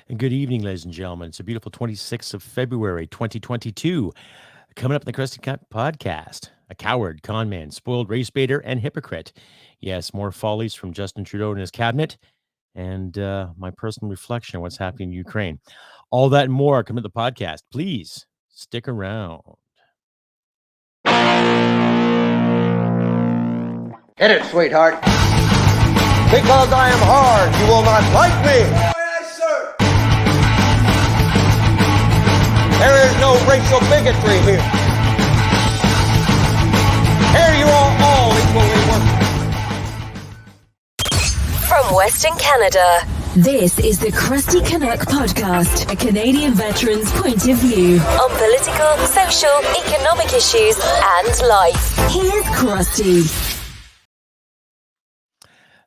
And good evening, ladies and gentlemen. It's a beautiful 26th of February, 2022. Coming up in the Crusty podcast, a coward, con man, spoiled race baiter, and hypocrite. Yes, more follies from Justin Trudeau and his cabinet, and my personal reflection on what's happening in Ukraine. All that and more coming to the podcast. Please stick around. Hit it, sweetheart. Because I am hard, you will not like me. There is no racial bigotry here. Here you are all equally worthless. From Western Canada, this is the Crusty Canuck podcast, a Canadian veteran's point of view on political, social, economic issues and life. Here's Crusty.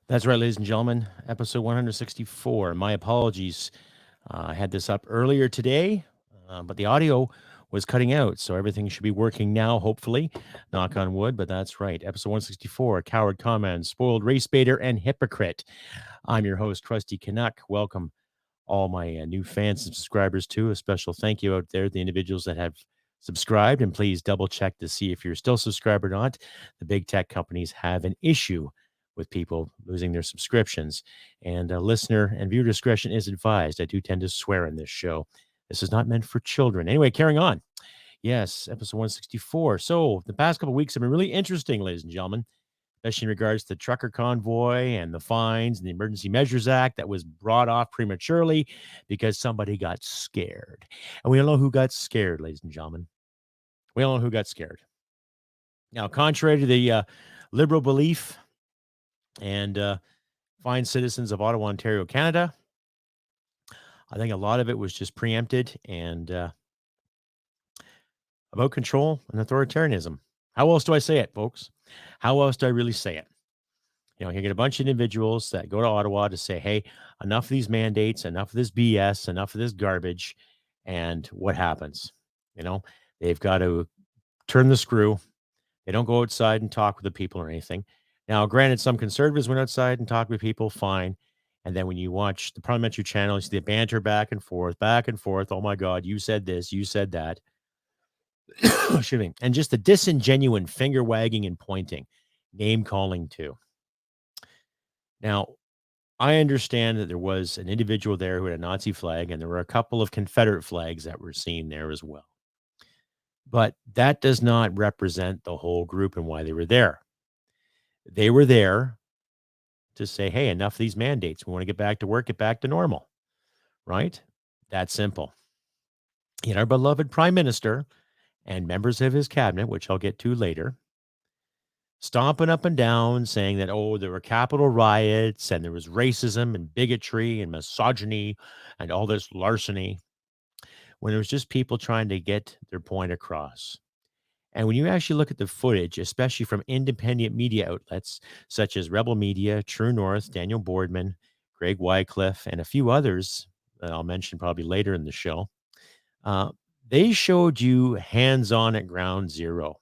That's right, ladies and gentlemen. Episode 164. My apologies. I had this up earlier today. But the audio was cutting out, so everything should be working now, hopefully. Knock on wood, but that's right. Episode 164, Coward, Comment, Spoiled Race Baiter, and Hypocrite. I'm your host, Crusty Canuck. Welcome all my new fans and subscribers, too. A special thank you out there, the individuals that have subscribed, and please double-check to see if you're still subscribed or not. The big tech companies have an issue with people losing their subscriptions, and listener and viewer discretion is advised. I do tend to swear in this show. This is not meant for children. Anyway, carrying on. Yes, episode 164. So the past couple of weeks have been really interesting, ladies and gentlemen, especially in regards to the trucker convoy and the fines and the Emergency Measures Act that was brought off prematurely because somebody got scared. And we all know who got scared, ladies and gentlemen. We all know who got scared. Now, contrary to the liberal belief and fine citizens of Ottawa, Ontario, Canada, I think a lot of it was just preempted and about control and authoritarianism. How else do I say it, folks? How else do I really say it? You know, you get a bunch of individuals that go to Ottawa to say, hey, enough of these mandates, enough of this BS, enough of this garbage. And what happens? You know, they've got to turn the screw. They don't go outside and talk with the people or anything. Now, granted, some conservatives went outside and talked with people, fine. And then when you watch the parliamentary channel, you see the banter back and forth. Oh, my God, you said this, you said that. Excuse me. And just the disingenuous finger wagging and pointing, name calling too. Now, I understand that there was an individual there who had a Nazi flag, and there were a couple of Confederate flags that were seen there as well. But that does not represent the whole group and why they were there. They were there to say, hey, enough of these mandates. We want to get back to work, get back to normal, right? That simple. Yet our beloved Prime Minister and members of his cabinet, which I'll get to later, stomping up and down saying that, oh, there were Capitol riots and there was racism and bigotry and misogyny and all this larceny, when it was just people trying to get their point across. And when you actually look at the footage, especially from independent media outlets such as Rebel Media, True North, Daniel Boardman, Greg Wycliffe, and a few others that I'll mention probably later in the show, they showed you hands-on at ground zero.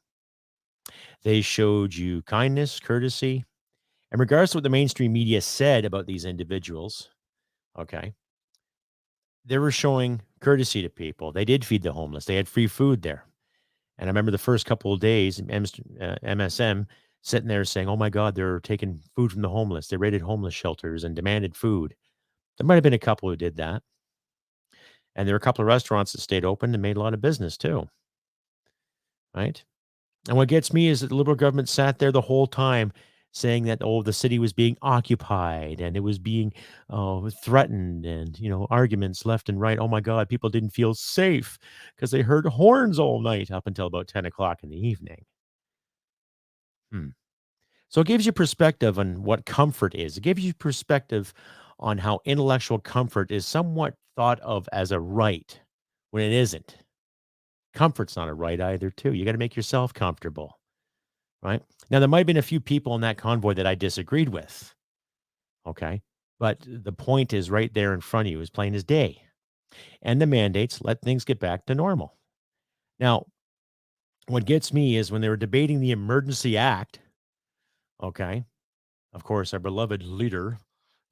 They showed you kindness, courtesy, and regardless of what the mainstream media said about these individuals, okay, they were showing courtesy to people. They did feed the homeless. They had free food there. And I remember the first couple of days, MSM sitting there saying, oh, my God, they're taking food from the homeless. They raided homeless shelters and demanded food. There might have been a couple who did that. And there were a couple of restaurants that stayed open and made a lot of business too. Right? And what gets me is that the Liberal government sat there the whole time saying that, oh, the city was being occupied and it was being threatened and, you know, arguments left and right. Oh, my God, people didn't feel safe because they heard horns all night up until about 10 o'clock in the evening. So it gives you perspective on what comfort is. It gives you perspective on how intellectual comfort is somewhat thought of as a right when it isn't. Comfort's not a right either, too. You got to make yourself comfortable. Right? Now, there might have been a few people in that convoy that I disagreed with. Okay. But the point is right there in front of you, as plain as day. And the mandates let things get back to normal. Now, what gets me is when they were debating the Emergency Act, okay, of course, our beloved leader,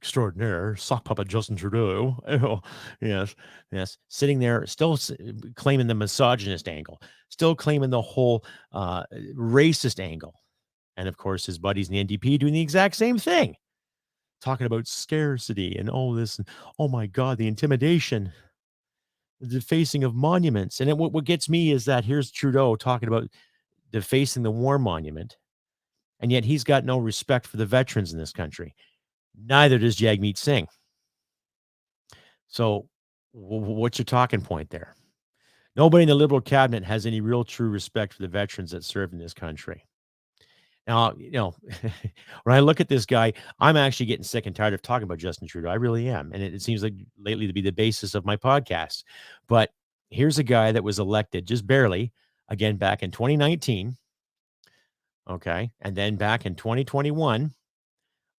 extraordinaire, sock puppet Justin Trudeau. Oh, yes, yes. Sitting there, still claiming the misogynist angle, still claiming the whole racist angle. And of course, his buddies in the NDP doing the exact same thing, talking about scarcity and all this. And, oh my God, the intimidation, the defacing of monuments. And what gets me is that here's Trudeau talking about defacing the war monument, and yet he's got no respect for the veterans in this country. Neither does Jagmeet Singh. So what's your talking point there? Nobody in the Liberal cabinet has any real true respect for the veterans that served in this country. Now, when I look at this guy, I'm actually getting sick and tired of talking about Justin Trudeau. I really am. And it seems like lately to be the basis of my podcast. But here's a guy that was elected just barely, again, back in 2019. Okay. And then back in 2021,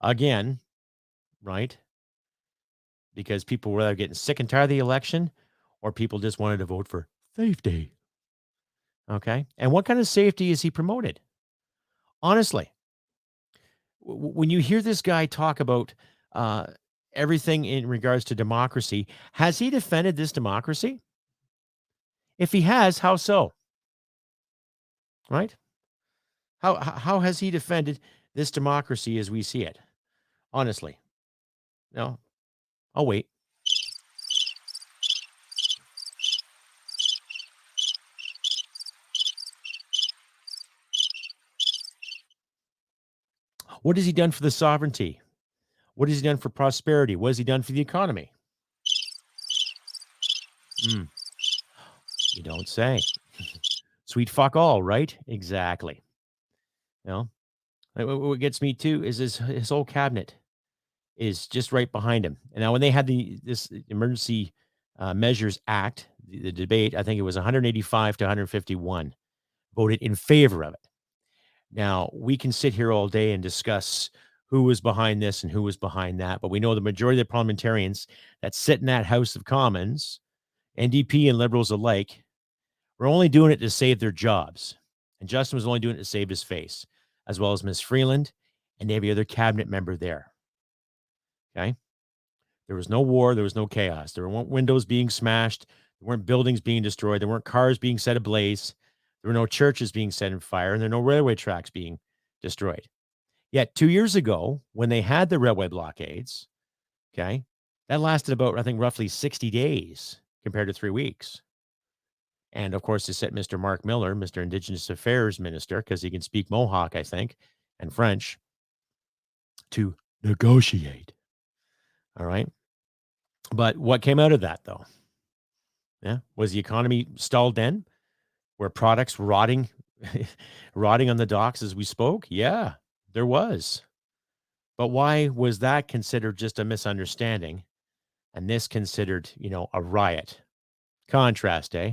again, right? Because people were either getting sick and tired of the election or people just wanted to vote for safety. Okay. And what kind of safety is he promoted? Honestly, when you hear this guy talk about everything in regards to democracy, has he defended this democracy? If he has, how so? Right? How has he defended this democracy as we see it? Honestly. No. I'll wait. What has he done for the sovereignty? What has he done for prosperity? What has he done for the economy? You don't say. Sweet fuck all, right? Exactly. What gets me too is his whole cabinet is just right behind him. And now when they had this Emergency Measures Act, the debate, I think it was 185 to 151, voted in favor of it. Now, we can sit here all day and discuss who was behind this and who was behind that, but we know the majority of the parliamentarians that sit in that House of Commons, NDP and Liberals alike, were only doing it to save their jobs. And Justin was only doing it to save his face, as well as Ms. Freeland and every other cabinet member there. Okay? There was no war. There was no chaos. There weren't windows being smashed. There weren't buildings being destroyed. There weren't cars being set ablaze. There were no churches being set on fire, and there were no railway tracks being destroyed. Yet 2 years ago, when they had the railway blockades, okay, that lasted about, I think, roughly 60 days compared to 3 weeks. And of course, they sent Mr. Mark Miller, Mr. Indigenous Affairs Minister, because he can speak Mohawk, I think, and French, to negotiate. All right. But what came out of that, though? Yeah. Was the economy stalled then? Were products rotting on the docks as we spoke? Yeah, there was. But why was that considered just a misunderstanding and this considered, a riot? Contrast, eh?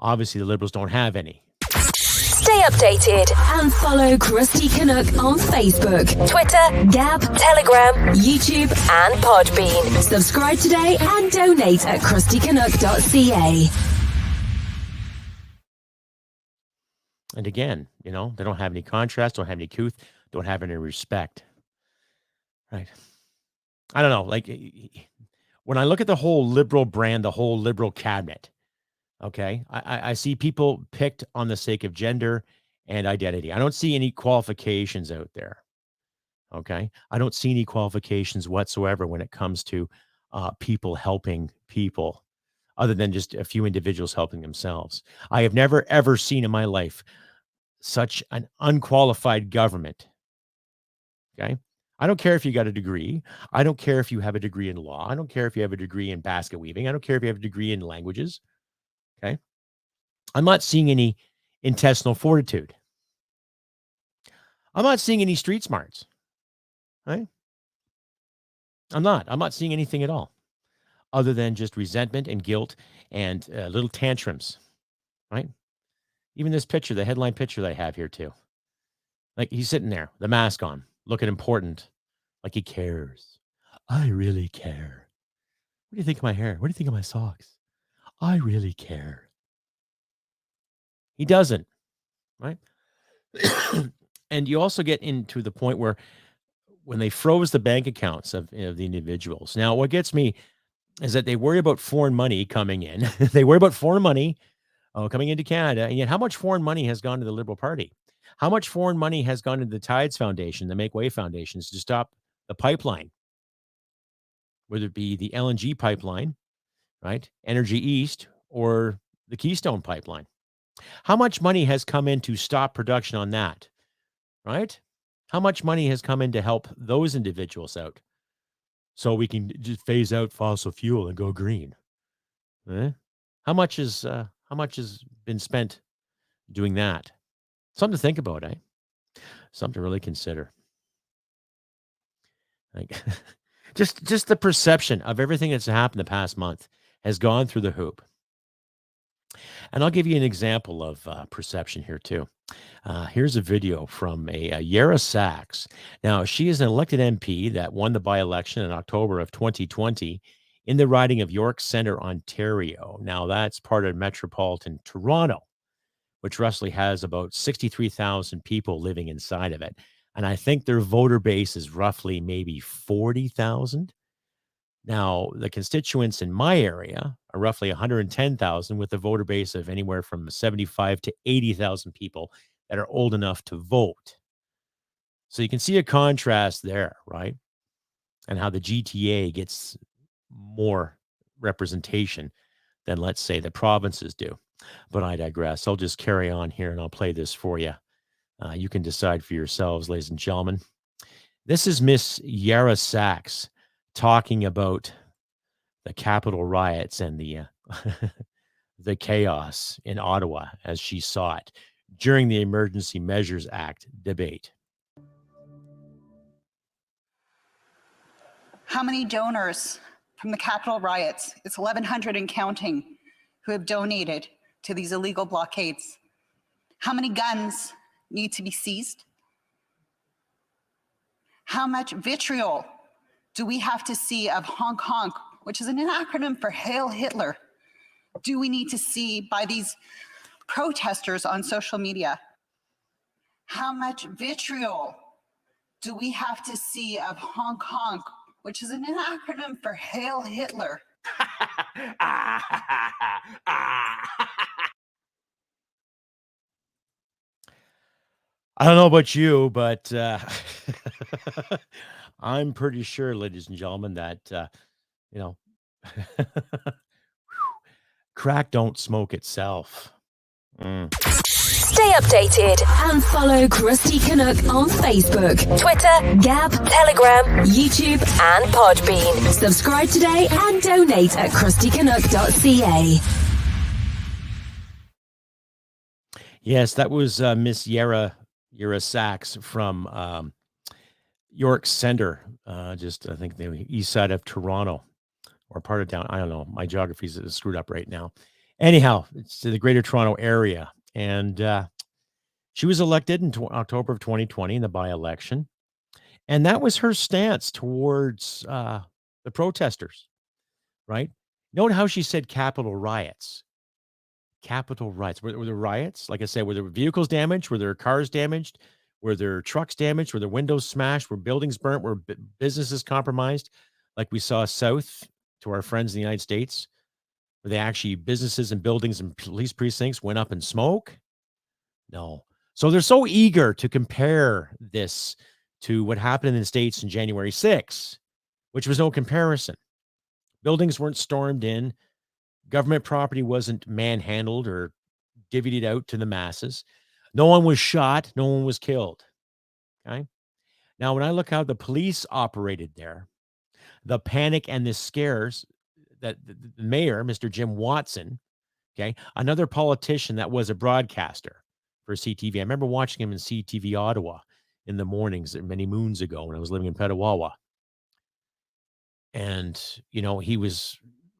Obviously, the Liberals don't have any. Stay updated and follow Crusty Canuck on Facebook, Twitter, Gab, Telegram, YouTube, and Podbean. Subscribe today and donate at crustycanuck.ca. And again, they don't have any contrast, don't have any couth, don't have any respect. Right. I don't know. Like, when I look at the whole Liberal brand, the whole Liberal cabinet, okay, I see people picked on the sake of gender and identity. I don't see any qualifications out there. Okay. I don't see any qualifications whatsoever when it comes to people helping people, other than just a few individuals helping themselves. I have never, ever seen in my life such an unqualified government. Okay. I don't care if you got a degree. I don't care if you have a degree in law. I don't care if you have a degree in basket weaving. I don't care if you have a degree in languages. Okay. I'm not seeing any intestinal fortitude. I'm not seeing any street smarts. Right. I'm not seeing anything at all other than just resentment and guilt and little tantrums. Right. Even this picture, the headline picture that I have here too. Like, he's sitting there, the mask on, looking important, like he cares. I really care. What do you think of my hair? What do you think of my socks? I really care. He doesn't, right? And you also get into the point where when they froze the bank accounts of the individuals. Now, what gets me is that they worry about foreign money coming in. They worry about foreign money coming into Canada. And yet how much foreign money has gone to the Liberal Party? How much foreign money has gone into the Tides Foundation, the Make Way Foundations to stop the pipeline, whether it be the LNG pipeline, right? Energy East or the Keystone pipeline. How much money has come in to stop production on that, right? How much money has come in to help those individuals out so we can just phase out fossil fuel and go green? Eh? How much has been spent doing that? Something to think about, eh? Something to really consider. Like just the perception of everything that's happened the past month has gone through the hoop. And I'll give you an example of perception here too. Here's a video from a Yara Saks. Now, she is an elected MP that won the by-election in October of 2020 in the riding of York Centre, Ontario. Now, that's part of metropolitan Toronto, which roughly has about 63,000 people living inside of it. And I think their voter base is roughly maybe 40,000. Now, the constituents in my area are roughly 110,000 with a voter base of anywhere from 75 to 80,000 people that are old enough to vote. So you can see a contrast there, right? And how the GTA gets more representation than, let's say, the provinces do. But I digress. I'll just carry on here and I'll play this for you. You can decide for yourselves, ladies and gentlemen. This is Miss Yara Saks talking about the Capitol riots and the the chaos in Ottawa as she saw it during the Emergency Measures Act debate. How many donors from the Capitol riots, it's 1,100 and counting, who have donated to these illegal blockades? How many guns need to be seized? How much vitriol do we have to see of honk honk, which is an acronym for Hail Hitler, do we need to see by these protesters on social media? How much vitriol do we have to see of honk honk, which is an acronym for Hail Hitler? I don't know about you, but I'm pretty sure, ladies and gentlemen, that, crack don't smoke itself. Stay updated and follow Crusty Canuck on Facebook, Twitter, Gab, Telegram, YouTube, and Podbean. Subscribe today and donate at crustycanuck.ca. Yes, that was Miss Yara Saks from York Centre, just I think the east side of Toronto or part of down. I don't know. My geography is screwed up right now. Anyhow, it's the Greater Toronto area. And she was elected in October of 2020 in the by-election. And that was her stance towards the protesters, right? Note how she said Capitol riots. Capitol riots. Were there riots? Like I said, were there vehicles damaged? Were there cars damaged? Were there trucks damaged? Were there windows smashed? Were buildings burnt? Were businesses compromised? Like we saw south to our friends in the United States, where they actually businesses and buildings and police precincts went up in smoke? No. So they're so eager to compare this to what happened in the States in January 6th, which was no comparison. Buildings weren't stormed in. Government property wasn't manhandled or divvied out to the masses. No one was shot. No one was killed. Okay. Now, when I look how the police operated there, the panic and the scares that the mayor, Mr. Jim Watson, okay, another politician that was a broadcaster for CTV. I remember watching him in CTV Ottawa in the mornings many moons ago when I was living in Petawawa. And, he was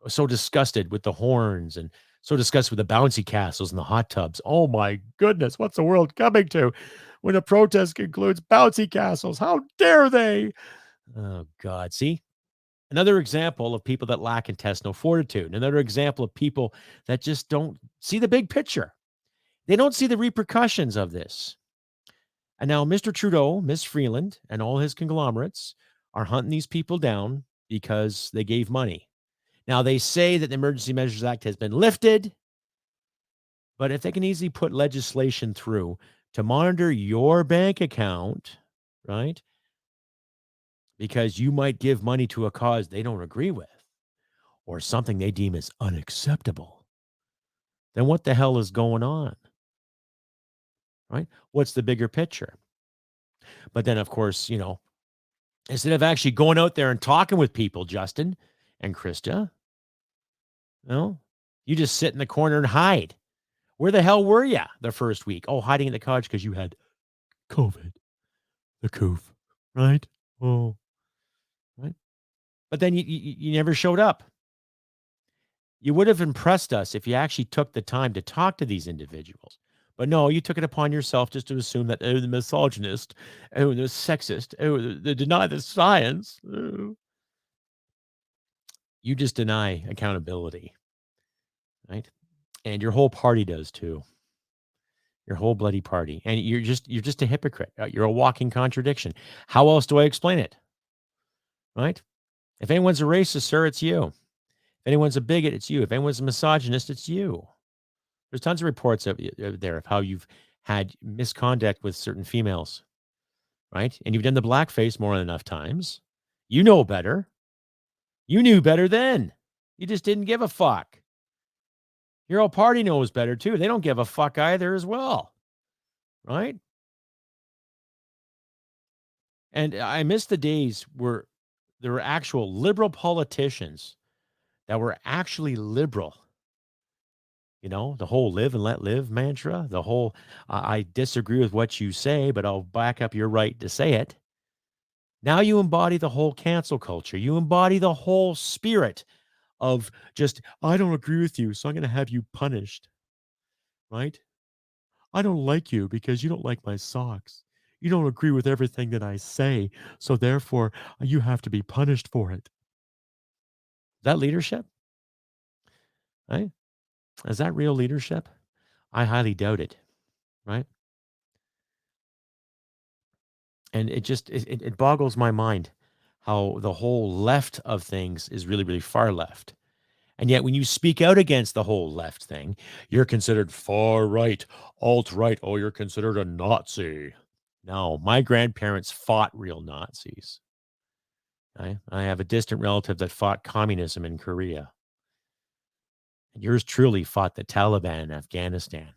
so disgusted with the horns and so disgusted with the bouncy castles and the hot tubs. Oh my goodness, what's the world coming to when a protest includes bouncy castles? How dare they? Oh God, see? Another example of people that lack intestinal fortitude. Another example of people that just don't see the big picture. They don't see the repercussions of this. And now Mr. Trudeau, Miss Freeland, and all his conglomerates are hunting these people down because they gave money. Now, they say that the Emergency Measures Act has been lifted, but if they can easily put legislation through to monitor your bank account, right, because you might give money to a cause they don't agree with or something they deem as unacceptable, then what the hell is going on, right? What's the bigger picture? But then, of course, instead of actually going out there and talking with people, Justin and Krista, you just sit in the corner and hide. Where the hell were you the first week? Oh, hiding in the couch because you had COVID, the coof, right? Oh, right. But then you never showed up. You would have impressed us if you actually took the time to talk to these individuals. But no, you took it upon yourself just to assume that, oh, the misogynist, oh, the sexist, oh, they deny the science. Oh. You just deny accountability, right? And your whole party does too. Your whole bloody party. And you're just a hypocrite. You're a walking contradiction. How else do I explain it? Right? If anyone's a racist, sir, it's you. If anyone's a bigot, it's you. If anyone's a misogynist, it's you. There's tons of reports out there of how you've had misconduct with certain females, right? And you've done the blackface more than enough times. You know better. You knew better then. You just didn't give a fuck. Your whole party knows better too. They don't give a fuck either as well, right? And I miss the days where there were actual liberal politicians that were actually liberal. The whole live and let live mantra, the whole I disagree with what you say, but I'll back up your right to say it. Now you embody the whole cancel culture. You embody the whole spirit of just, I don't agree with you, so I'm going to have you punished, right? I don't like you because you don't like my socks. You don't agree with everything that I say, so therefore you have to be punished for it. Is that leadership? Right? Is that real leadership? I highly doubt it, right? And it boggles my mind how the whole left of things is really, really far left. And yet when you speak out against the whole left thing, you're considered far right, alt right. Oh, you're considered a Nazi. No, my grandparents fought real Nazis. I have a distant relative that fought communism in Korea. And yours truly fought the Taliban in Afghanistan.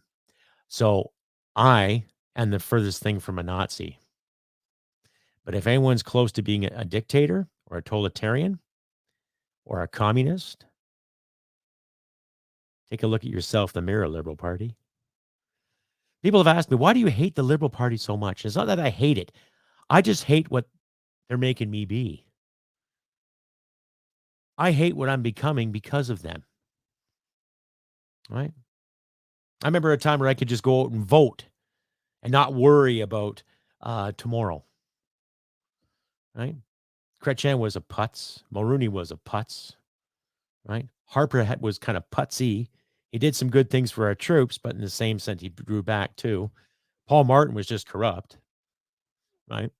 So I am the furthest thing from a Nazi. But if anyone's close to being a dictator or a totalitarian or a communist, take a look at yourself in the mirror, Liberal Party. People have asked me, why do you hate the Liberal Party so much? It's not that I hate it. I just hate what they're making me be. I hate what I'm becoming because of them. Right? I remember a time where I could just go out and vote and not worry about tomorrow. Right? Chrétien was a putz. Mulroney was a putz. Right? Harper was kind of putsy. He did some good things for our troops, but in the same sense, he drew back too. Paul Martin was just corrupt. Right?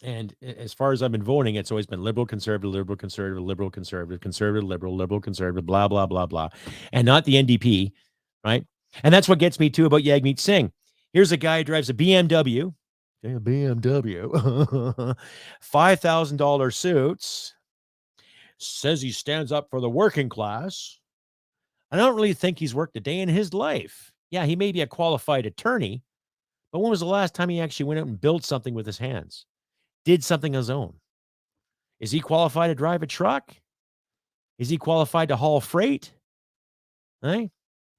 And as far as I've been voting, it's always been liberal, conservative, liberal, conservative, liberal, conservative, conservative, liberal, conservative, blah, blah, blah, blah, and not the NDP, right? And that's what gets me too about Jagmeet Singh. Here's a guy who drives a BMW, $5,000 suits, says he stands up for the working class. I don't really think he's worked a day in his life. Yeah, he may be a qualified attorney, but when was the last time he actually went out and built something with his hands? Did something on his own? Is he qualified to drive a truck? Is he qualified to haul freight? Right?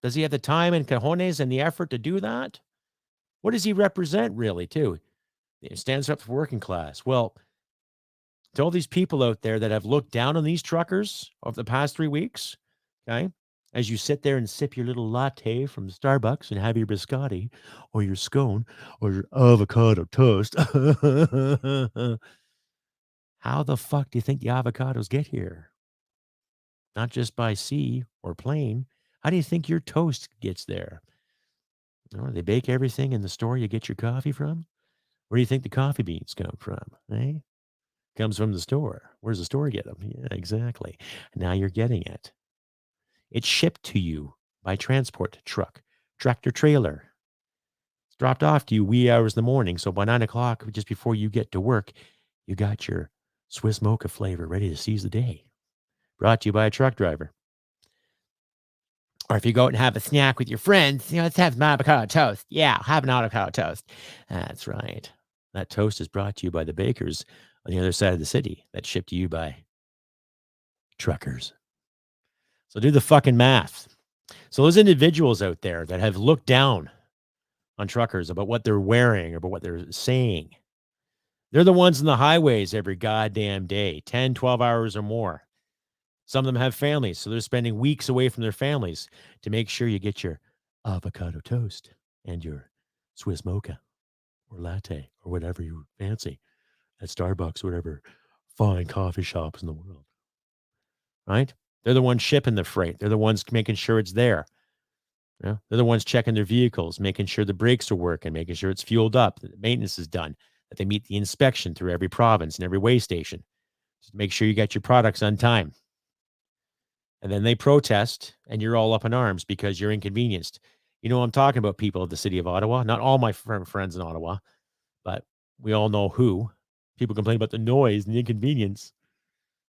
Does he have the time and cojones and the effort to do that? What does he represent really, too? He stands up for working class. Well, to all these people out there that have looked down on these truckers over the past 3 weeks, okay, as you sit there and sip your little latte from Starbucks and have your biscotti or your scone or your avocado toast, how the fuck do you think the avocados get here? Not just by sea or plane. How do you think your toast gets there? They bake everything in the store you get your coffee from. Where do you think the coffee beans come from? Eh? Comes from the store. Where's the store get them? Yeah, exactly. Now you're getting it. It's shipped to you by transport truck, tractor trailer. It's dropped off to you wee hours in the morning. So by 9 o'clock, just before you get to work, you got your Swiss mocha flavor ready to seize the day. Brought to you by a truck driver. Or if you go out and have a snack with your friends, let's have some avocado toast. Yeah, I'll have an avocado toast. That's right. That toast is brought to you by the bakers on the other side of the city. That's shipped to you by truckers. So do the fucking math. So those individuals out there that have looked down on truckers about what they're wearing or about what they're saying, they're the ones in the highways every goddamn day, 10, 12 hours or more. Some of them have families, so they're spending weeks away from their families to make sure you get your avocado toast and your Swiss mocha or latte or whatever you fancy at Starbucks, whatever fine coffee shops in the world. Right? They're the ones shipping the freight. They're the ones making sure it's there. They're the ones checking their vehicles, making sure the brakes are working, making sure it's fueled up, that the maintenance is done, that they meet the inspection through every province and every way station. Just make sure you got your products on time. And then they protest, and you're all up in arms because you're inconvenienced. I'm talking about people of the city of Ottawa. Not all my friends in Ottawa, but we all know who. People complain about the noise and the inconvenience.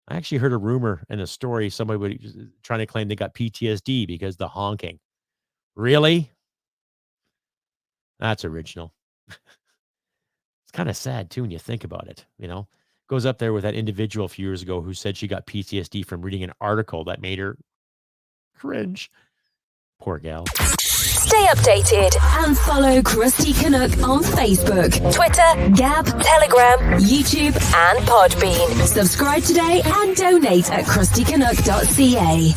I actually heard a rumor and a story. Somebody was trying to claim they got PTSD because the honking. Really? That's original. It's kind of sad, too, when you think about it. Goes up there with that individual a few years ago who said she got PTSD from reading an article that made her cringe. Poor gal. Stay updated and follow Crusty Canuck on Facebook, Twitter, Gab, Telegram, YouTube, and Podbean. Subscribe today and donate at crustycanuck.ca.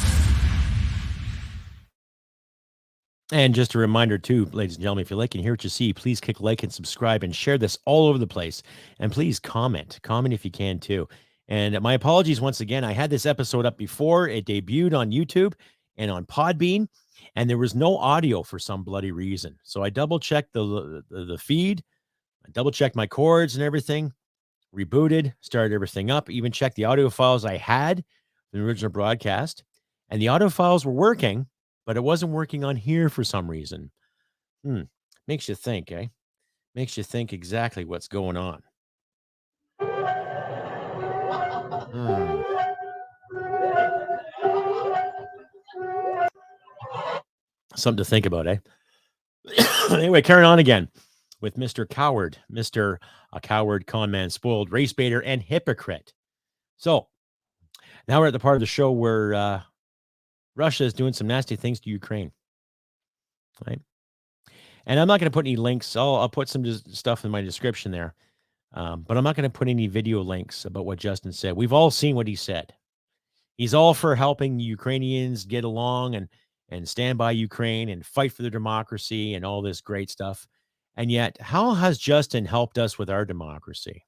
And just a reminder, too, ladies and gentlemen, if you like and hear what you see, please click like and subscribe and share this all over the place. And please comment. Comment if you can, too. And my apologies once again. I had this episode up before. It debuted on YouTube and on Podbean, and there was no audio for some bloody reason. So I double-checked the feed. I double-checked my chords and everything, rebooted, started everything up, even checked the audio files I had from the original broadcast. And the audio files were working, but it wasn't working on here for some reason. Makes you think, eh? Makes you think exactly what's going on. Something to think about, eh? Anyway, carrying on again with Mr. Coward, Mr. A Coward, Con Man, Spoiled, Race Baiter, and Hypocrite. So now we're at the part of the show where Russia is doing some nasty things to Ukraine. Right? And I'm not going to put any links. I'll put some stuff in my description there. But I'm not going to put any video links about what Justin said. We've all seen what he said. He's all for helping Ukrainians get along and stand by Ukraine and fight for their democracy and all this great stuff. And yet, how has Justin helped us with our democracy?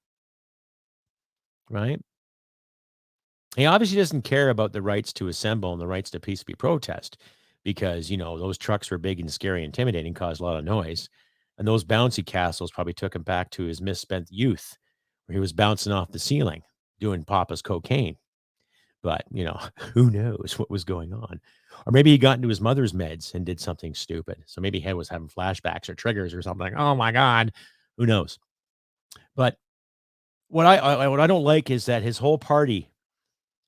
Right? He obviously doesn't care about the rights to assemble and the rights to peacefully protest because, those trucks were big and scary, intimidating, caused a lot of noise. And those bouncy castles probably took him back to his misspent youth where he was bouncing off the ceiling doing Papa's cocaine. But, who knows what was going on? Or maybe he got into his mother's meds and did something stupid. So maybe he was having flashbacks or triggers or something. Oh, my God. Who knows? But what I don't like is that his whole party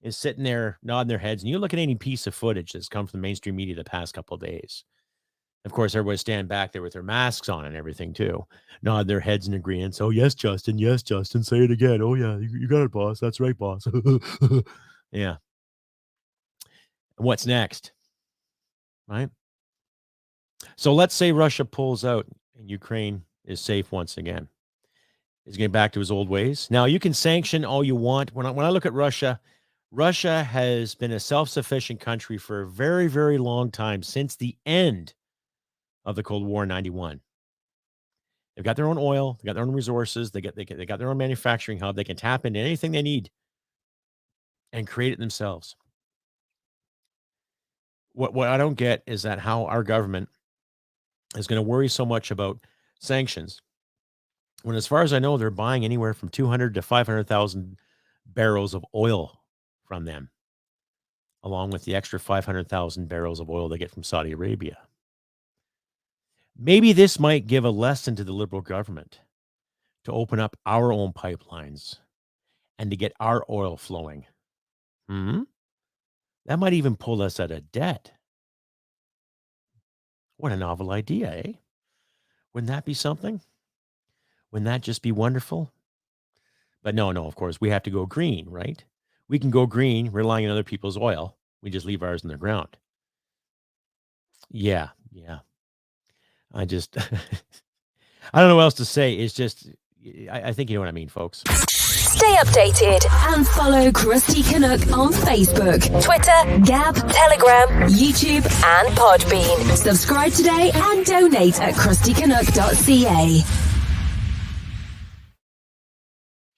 is sitting there nodding their heads. And you look at any piece of footage that's come from the mainstream media the past couple of days. Of course, everybody's standing back there with their masks on and everything, too. Nod their heads in agreement. Oh, yes, Justin. Yes, Justin. Say it again. Oh, yeah. You got it, boss. That's right, boss. Yeah. And what's next? Right? So let's say Russia pulls out and Ukraine is safe once again. Is getting back to his old ways. Now, you can sanction all you want. When I look at Russia, Russia has been a self-sufficient country for a very, very long time, since the end of the Cold War in 91. They've got their own oil. They got their own resources. They got their own manufacturing hub. They can tap into anything they need and create it themselves. What I don't get is that how our government is going to worry so much about sanctions when, as far as I know, they're buying anywhere from 200 to 500,000 barrels of oil from them, along with the extra 500,000 barrels of oil they get from Saudi Arabia. Maybe this might give a lesson to the Liberal government to open up our own pipelines and to get our oil flowing. That might even pull us out of debt. What a novel idea, eh? Wouldn't that be something? Wouldn't that just be wonderful? But no, of course, we have to go green, right? We can go green relying on other people's oil. We just leave ours in the ground. Yeah. I just, I don't know what else to say. It's just, I think you know what I mean, folks. Stay updated and follow Crusty Canuck on Facebook, Twitter, Gab, Telegram, YouTube, and Podbean. Subscribe today and donate at crustycanuck.ca.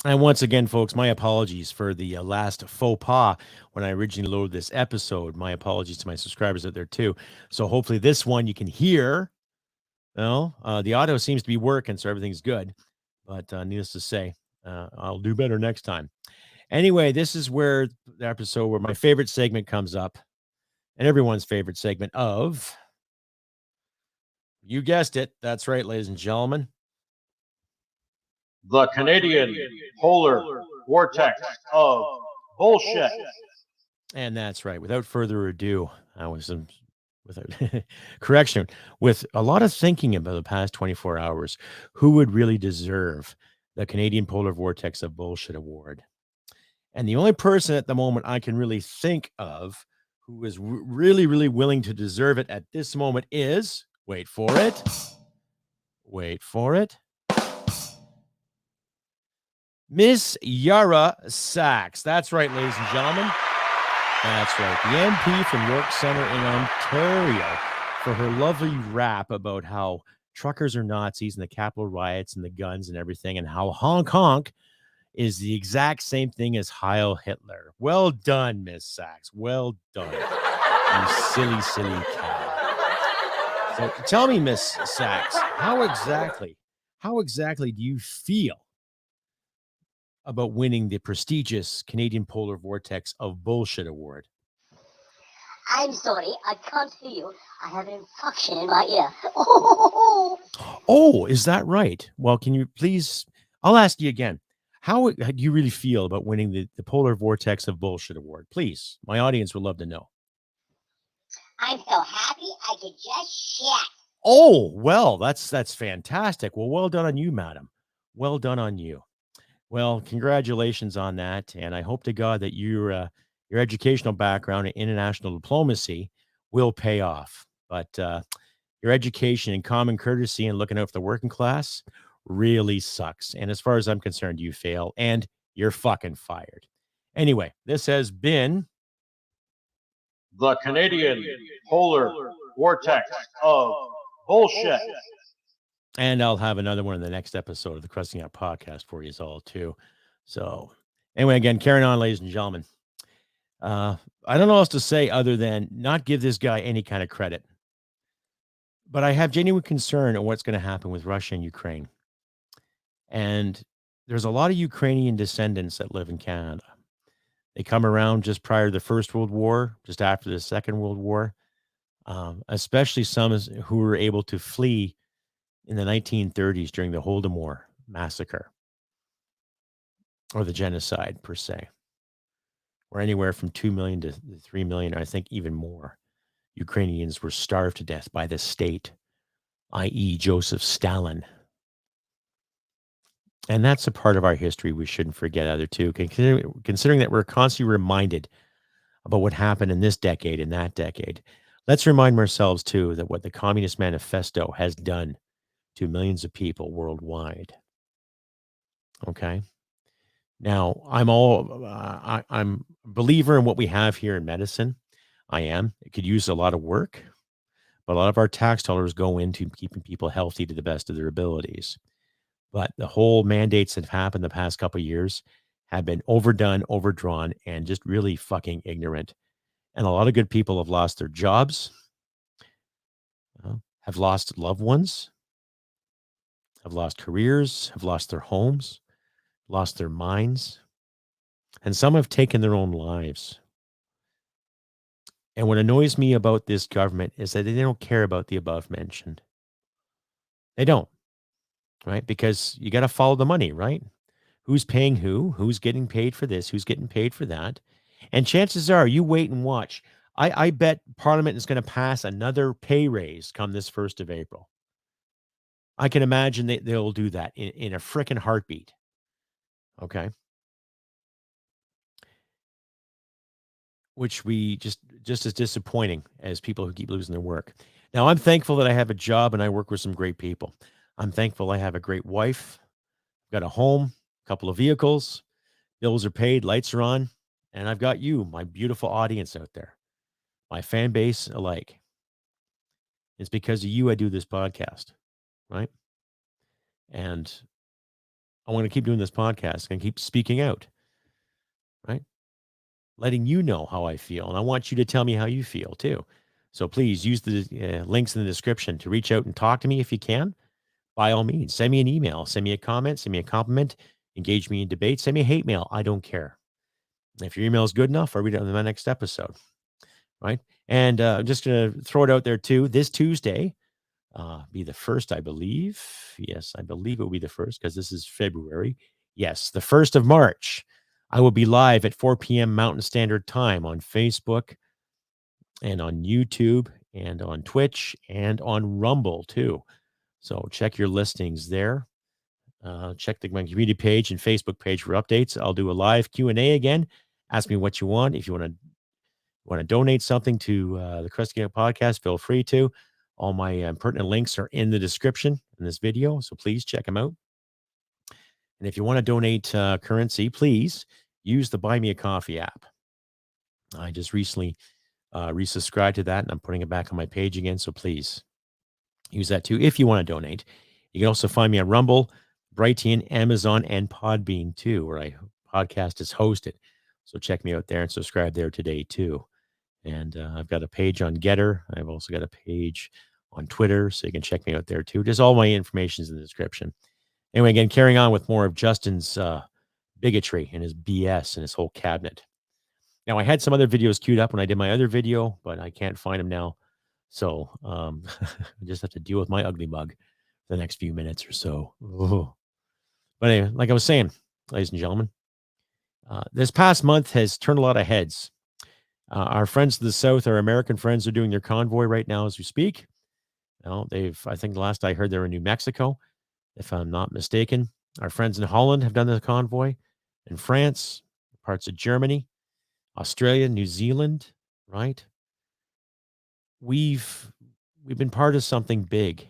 And once again, folks, my apologies for the last faux pas when I originally loaded this episode. My apologies to my subscribers out there too. So hopefully this one you can hear. Well, the audio seems to be working, so everything's good. But needless to say, I'll do better next time. Anyway, this is where the episode where my favorite segment comes up, and everyone's favorite segment of, you guessed it, that's right, ladies and gentlemen, the Canadian polar vortex of bullshit. And that's right. Without further ado, correction, with a lot of thinking about the past 24 hours, who would really deserve the Canadian Polar Vortex of Bullshit Award? And the only person at the moment I can really think of who is really, really willing to deserve it at this moment is, wait for it, Miss Yara Saks. That's right, ladies and gentlemen. That's right. The MP from York Centre in Ontario, for her lovely rap about how truckers are Nazis and the Capitol riots and the guns and everything, and how honk honk is the exact same thing as Heil Hitler. Well done, Miss Saks. Well done. You silly, silly cow. So tell me, Miss Saks, how exactly do you feel about winning the prestigious Canadian Polar Vortex of Bullshit Award? I'm sorry, I can't hear you. I have an infection in my ear. Oh, is that right? Well, can you please, I'll ask you again. How do you really feel about winning the Polar Vortex of Bullshit Award? Please, my audience would love to know. I'm so happy I could just shit. Oh, well, that's fantastic. Well, well done on you, madam. Well done on you. Well, congratulations on that. And I hope to God that your educational background in international diplomacy will pay off. But your education in common courtesy and looking out for the working class really sucks. And as far as I'm concerned, you fail and you're fucking fired. Anyway, this has been the Canadian polar vortex of bullshit. And I'll have another one in the next episode of the Crusty Out podcast for you all too. So anyway, again, carrying on, ladies and gentlemen. I don't know what else to say other than not give this guy any kind of credit. But I have genuine concern on what's going to happen with Russia and Ukraine. And there's a lot of Ukrainian descendants that live in Canada. They come around just prior to the First World War, just after the Second World War, especially some who were able to flee in the 1930s during the Holodomor massacre, or the genocide per se, where anywhere from 2 million to 3 million, I think even more, Ukrainians were starved to death by the state, i.e. Joseph Stalin. And that's a part of our history we shouldn't forget either too, considering that we're constantly reminded about what happened in this decade and that decade. Let's remind ourselves too that what the Communist Manifesto has done to millions of people worldwide. Okay. Now, I'm a believer in what we have here in medicine. I am. It could use a lot of work, but a lot of our tax dollars go into keeping people healthy to the best of their abilities. But the whole mandates that have happened the past couple of years have been overdone, overdrawn, and just really fucking ignorant. And a lot of good people have lost their jobs, have lost loved ones, have lost careers, have lost their homes, lost their minds, and some have taken their own lives. And what annoys me about this government is that they don't care about the above mentioned. They don't, right? Because you got to follow the money, right? Who's paying who? Who's getting paid for this? Who's getting paid for that? And chances are, you wait and watch. I bet Parliament is going to pass another pay raise come this 1st of April. I can imagine they'll do that in a frickin' heartbeat. Okay. Which we just as disappointing as people who keep losing their work. Now, I'm thankful that I have a job and I work with some great people. I'm thankful I have a great wife, got a home, a couple of vehicles, bills are paid, lights are on, and I've got you, my beautiful audience out there, my fan base alike. It's because of you I do this podcast, right? And I want to keep doing this podcast and keep speaking out, right? Letting you know how I feel. And I want you to tell me how you feel too. So please use the links in the description to reach out and talk to me if you can. By all means, send me an email, send me a comment, send me a compliment, engage me in debate, send me a hate mail. I don't care. If your email is good enough, I'll read it on my next episode, right? And I'm just going to throw it out there too. This Tuesday, be the 1st, I believe. Yes, I believe it will be the 1st because this is February. Yes, the 1st of March. I will be live at 4 p.m. Mountain Standard Time on Facebook and on YouTube and on Twitch and on Rumble too. So check your listings there. Check my community page and Facebook page for updates. I'll do a live Q&A again. Ask me what you want. If you want to donate something to the Crusty podcast, feel free to. All my pertinent links are in the description in this video, so please check them out. And if you want to donate currency, please use the Buy Me a Coffee app. I just recently resubscribed to that, and I'm putting it back on my page again, so please use that too if you want to donate. You can also find me on Rumble, Brighteon, Amazon, and Podbean too, where my podcast is hosted. So check me out there and subscribe there today too. And I've got a page on Getter. I've also got a page on Twitter, so you can check me out there too. Just all my information is in the description. Anyway, again, carrying on with more of Justin's bigotry and his BS and his whole cabinet. Now, I had some other videos queued up when I did my other video, but I can't find them now. So I just have to deal with my ugly mug for the next few minutes or so. Ugh. But anyway, like I was saying, ladies and gentlemen, this past month has turned a lot of heads. Our friends to the south, our American friends, are doing their convoy right now as we speak. Now, I think the last I heard, they're in New Mexico, if I'm not mistaken. Our friends in Holland have done the convoy, in France, parts of Germany, Australia, New Zealand, right? We've been part of something big,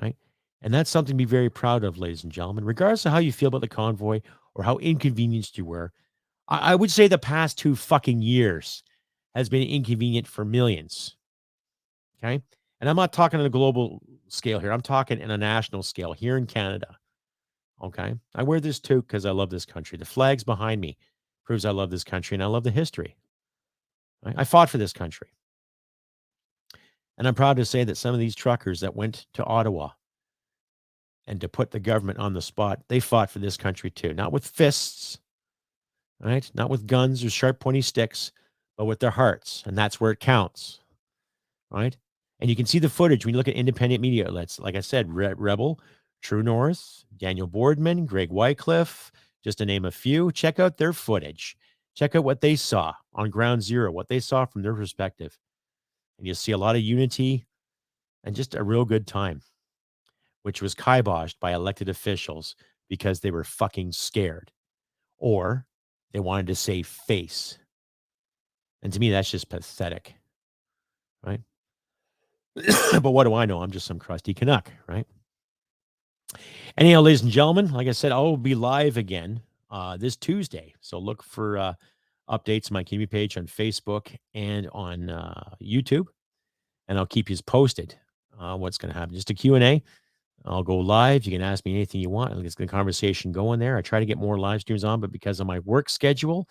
right? And that's something to be very proud of, ladies and gentlemen, regardless of how you feel about the convoy or how inconvenienced you were. I would say the past 2 fucking years has been inconvenient for millions. Okay. And I'm not talking on a global scale here. I'm talking on a national scale here in Canada. Okay. I wear this too because I love this country. The flag's behind me proves I love this country and I love the history. Right? I fought for this country. And I'm proud to say that some of these truckers that went to Ottawa and to put the government on the spot, they fought for this country too. Not with fists, right? Not with guns or sharp, pointy sticks, but with their hearts. And that's where it counts, right? And you can see the footage when you look at independent media outlets. Like I said, Rebel, True North, Daniel Boardman, Greg Wycliffe, just to name a few. Check out their footage. Check out what they saw on ground zero, what they saw from their perspective. And you'll see a lot of unity and just a real good time, which was kiboshed by elected officials because they were fucking scared or they wanted to save face. And to me, that's just pathetic, right? But what do I know? I'm just some crusty Canuck, right? Anyhow, ladies and gentlemen, like I said, I will be live again this Tuesday. So look for updates on my community page on Facebook and on YouTube. And I'll keep you posted what's going to happen. Just a Q&A. I'll go live. You can ask me anything you want. Let's get the conversation going there. I try to get more live streams on, but because of my work schedule,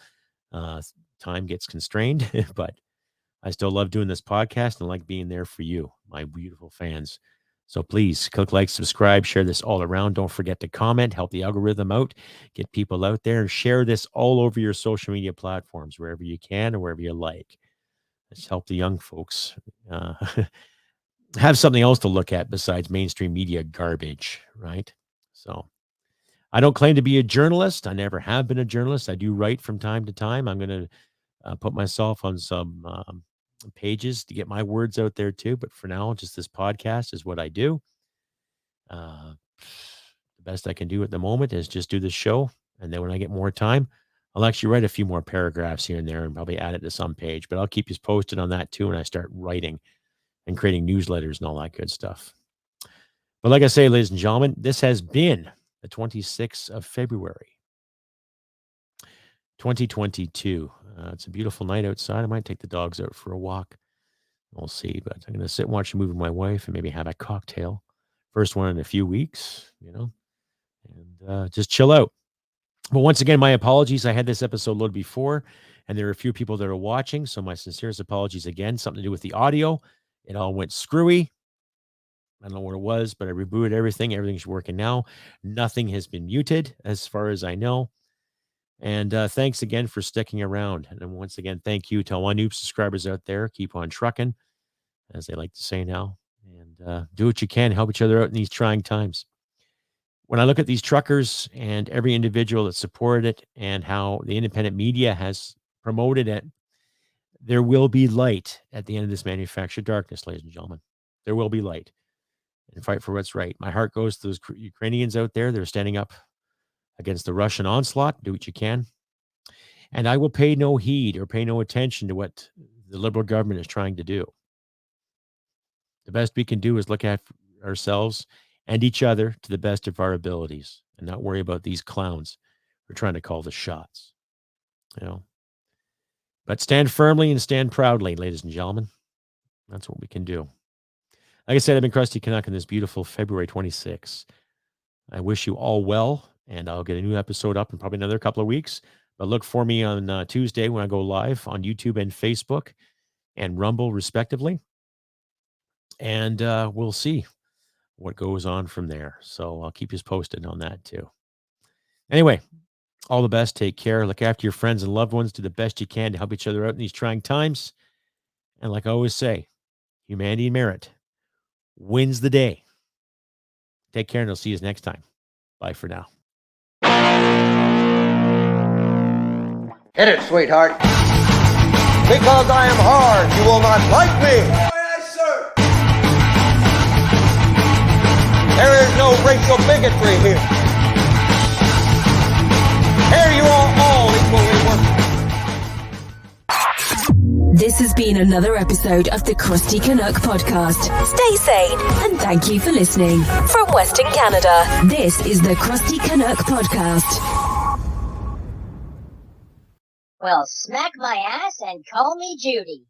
time gets constrained. But I still love doing this podcast and like being there for you. my beautiful fans. So please click like, subscribe, share this all around. Don't forget to comment, help the algorithm out, get people out there, and share this all over your social media platforms, wherever you can or wherever you like. Let's help the young folks have something else to look at besides mainstream media garbage, right? So I don't claim to be a journalist. I never have been a journalist. I do write from time to time. I'm going to put myself on some pages to get my words out there too. But for now, just this podcast is what I do. The best I can do at the moment is just do this show. And then when I get more time, I'll actually write a few more paragraphs here and there and probably add it to some page. But I'll keep you posted on that too when I start writing and creating newsletters and all that good stuff. But like I say, ladies and gentlemen, this has been the 26th of February, 2022. It's a beautiful night outside. I might take the dogs out for a walk. We'll see. But I'm going to sit and watch a movie with my wife and maybe have a cocktail. First one in a few weeks, and just chill out. But once again, my apologies. I had this episode loaded before, and there are a few people that are watching. So my sincerest apologies again. Something to do with the audio. It all went screwy. I don't know what it was, but I rebooted everything. Everything's working now. Nothing has been muted as far as I know. And thanks again for sticking around. And once again, thank you to all my new subscribers out there. Keep on trucking, as they like to say now. And do what you can. Help each other out in these trying times. When I look at these truckers and every individual that supported it and how the independent media has promoted it, there will be light at the end of this manufactured darkness, ladies and gentlemen. There will be light. And fight for what's right. My heart goes to those Ukrainians out there. They're standing up against the Russian onslaught. Do what you can. And I will pay no heed or pay no attention to what the Liberal government is trying to do. The best we can do is look at ourselves and each other to the best of our abilities and not worry about these clowns who are trying to call the shots. But stand firmly and stand proudly, ladies and gentlemen. That's what we can do. Like I said, I've been Crusty Canuck on this beautiful February 26th. I wish you all well, and I'll get a new episode up in probably another couple of weeks. But look for me on Tuesday when I go live on YouTube and Facebook and Rumble, respectively. And we'll see what goes on from there. So I'll keep you posted on that too. Anyway, all the best. Take care. Look after your friends and loved ones. Do the best you can to help each other out in these trying times. And like I always say, humanity and merit wins the day. Take care, and I'll see you next time. Bye for now. Hit it, sweetheart. Because I am hard, you will not like me. Yes, sir. There is no racial bigotry here. Here you are all equally worthless. This has been another episode of the Crusty Canuck podcast. Stay sane and thank you for listening. From Western Canada, this is the Crusty Canuck podcast. Well, smack my ass and call me Judy.